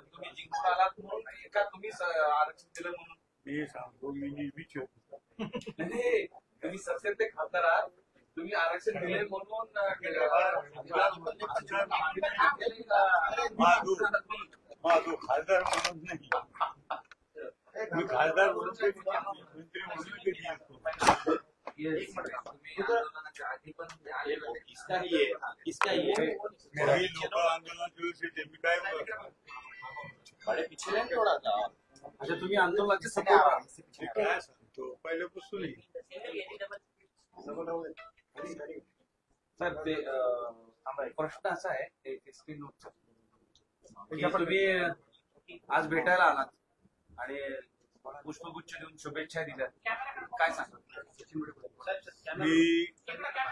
तुम्ही जिंकून आलात म्हणून नाही का तुम्ही आरक्षण दिलं म्हणून? मी सांगतो, मी नेहमीच नाही, तुम्ही सत्तेचे खासदार आहात, तुम्ही आरक्षण दिले म्हणून माझो खासदार म्हणून नाही, मी खासदार म्हणून मंत्री म्हणून कधी असतो. मी लोक आंदोलनाच्या दिवशी मी काय अच्छा, तुम्ही आंदोलनाचे सपोर्ट काय सांगतो पहिल्यापासून सर. ते प्रश्न असा आहे तुम्ही आज भेटायला आलात आणि पुष्पगुच्छ देऊन शुभेच्छा दिल्या, काय सांगा? मी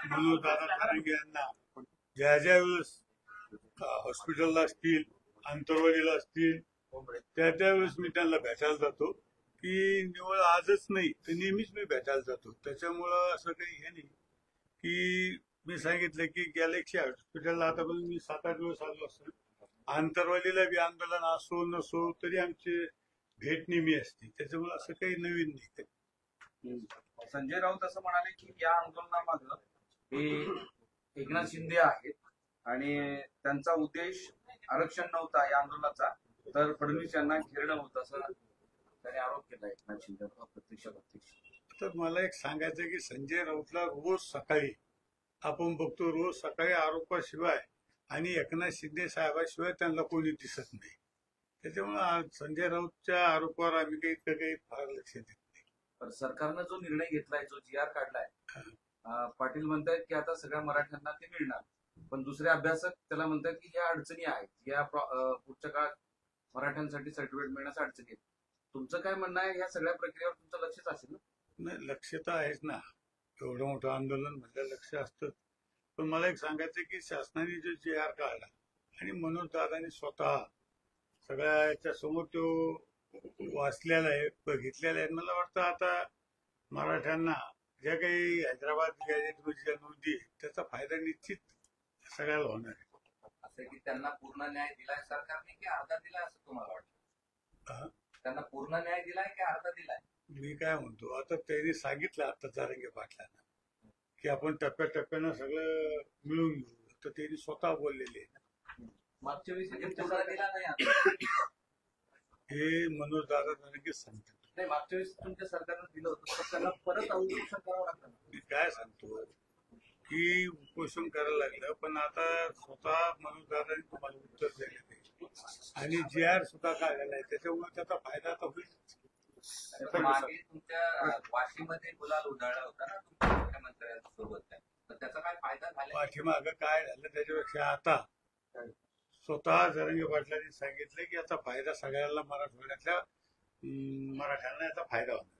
मनोज दादा ठाकरे यांना ज्या ज्या वेळेस हॉस्पिटलला असतील, आंतरवाडीला असतील, त्या त्यावेळेस मी त्यांना भेटायला जातो, की निवळ आजच नाही तर नेहमीच मी भेटायला जातो. त्याच्यामुळं असं काही हे नाही की मी सांगितलं की गॅलेक्सी हॉस्पिटलला आतापर्यंत मी 7-8 दिवस आलो असतो. आंतरवालीला बी आंदोलन असो नसो तरी आमचे भेट नेहमी असते, त्याच्यामुळे असं काही नवीन नाही. संजय राऊत असं म्हणाले की या आंदोलनामागं हे एकनाथ शिंदे आहेत आणि त्यांचा उद्देश आरक्षण नव्हता या आंदोलनाचा, तर फडणवीस यांना घेरणं होतं, असं त्याने आरोप केला एकनाथ शिंदे प्रत्यक्ष. तर मला एक सांगायचं की संजय राऊतला रोज सकाळी आपण बघतो, रोज सकाळी आरोपाशिवाय आणि एकनाथ शिंदे साहेबाशिवाय त्यांना कोणी दिसत नाही. त्याच्यामुळे संजय राऊतच्या आरोपावर आम्ही काही फार लक्ष देत नाही. तर सरकारनं जो निर्णय घेतलाय, जो GR काढलाय, पाटील म्हणतायत की आता सगळ्या मराठ्यांना ते मिळणार, पण दुसरे अभ्यासक त्याला म्हणतात की या अडचणी आहेत, या पुढच्या काळात मराठ्यांसाठी सर्टिफिकेट मिळण्यास अडचणी आहेत. तुमचं काय म्हणणं आहे? या सगळ्या प्रक्रियेवर तुमचं लक्षच असेल ना? नाही, लक्ष तर आहेच ना, एवढं मोठं आंदोलन म्हटलं लक्ष असतं. पण मला एक सांगायचं की शासनाने जो GR काढला आणि मनोज दादांनी स्वतः सगळ्या याच्या समोर तो वाचलेला आहे, बघितलेला आहे. मला वाटतं आता मराठ्यांना ज्या काही हैदराबाद गॅजेटमध्ये ज्या नोंदी त्याचा फायदा निश्चित सगळ्याला होणार आहे. असं की त्यांना पूर्ण न्याय दिलाय सरकारने की अर्धा दिलाय असं तुम्हाला वाटतं? त्यांना पूर्ण न्याय दिलाय की अर्धा दिलाय? मी काय म्हणतो, आता त्यांनी सांगितलं आता जारंगे पाटलांना की आपण टप्प्याटप्प्यानं सगळं मिळून घेऊ, तर त्यांनी स्वतः बोललेले आहे. मागच्या वेळेस दिला नाही, हे मनोज दादा जारंगे सांगतात. नाही, मागच्या वेळेस तुमच्या सरकारनं दिलं होतं, तर त्यांना परत उपोषण करावं लागतं. मी काय सांगतो की उपोषण करायला लागलं, पण आता स्वतः मनोज दादांनी तुम्हाला उत्तर दिलेलं आहे आणि GR सुद्धा काढलेला आहे, त्याच्यामुळे त्याचा फायदा आता होईल. मागे तुमच्या वाशीमध्ये गुलाल उधळला होता ना तुमच्या मुख्यमंत्र्यांसोबत, तर त्याचा काय फायदा झाला? पाठीमागं काय झालं त्याच्यापेक्षा आता स्वतः जरांगे पाटलांनी सांगितलं की याचा फायदा सगळ्यांना, मराठवाड्यातल्या मराठ्यांना याचा फायदा होणार.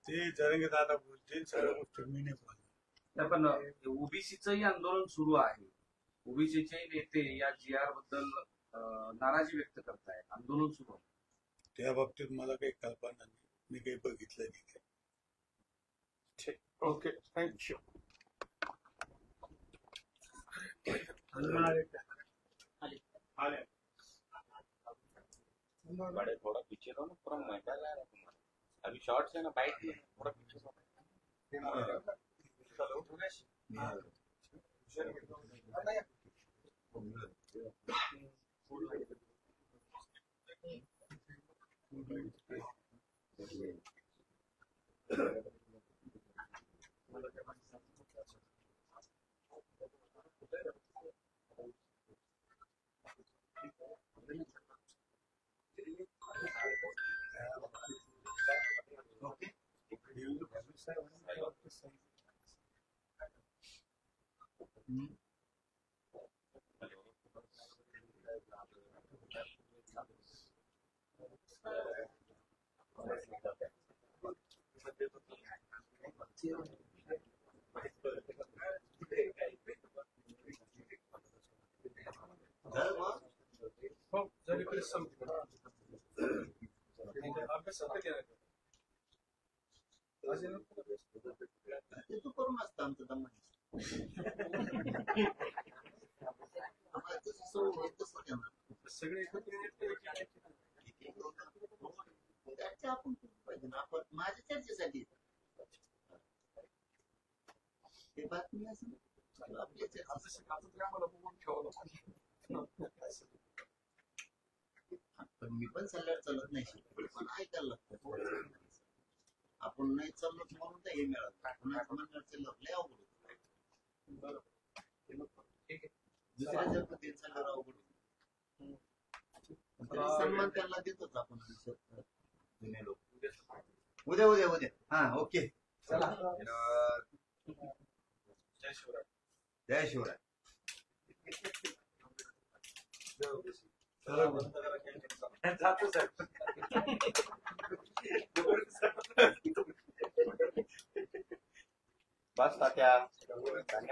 ते जरांगे दादा बोलतील, सगळ्या गोष्टी मी नाही बोलणार. पण ओबीसीचंही आंदोलन सुरू आहे, ओबीसीचे नेते या GR बद्दल नाराजी व्यक्त करतायत, आंदोलन सुरू आहे. त्या बाबतीत मला काही कल्पना नाही, मी काही बघितलं नाही. Okay, thank you. थोड़ा पीछे रहो ना, पूरा महंगा ला रहा है तुम्हारा. अभी शॉर्ट्स है ना, बाइट में थोड़ा पीछे रहो. तू करून असतं आमचं दम सगळे आपण पाहिजे ना आपण माझ्या चर्चेसाठी ते बातमी असं आपल्या पण मी पण सल्ल्यावर चालत नाही पण ऐकायला लागतं आपण नाही चाललो म्हणून तर हे मिळालं कुणाचं म्हणणार चाललं लय अवघड दुसऱ्याच्या पद्धतीने चाललं अवघड सन्मान त्यांना देतोच आपण जुने लोक उद्या उद्या उद्या हा ओके चला जय शिवराय. जय शिवराय जातो सर. बस तात्या धन्यवाद.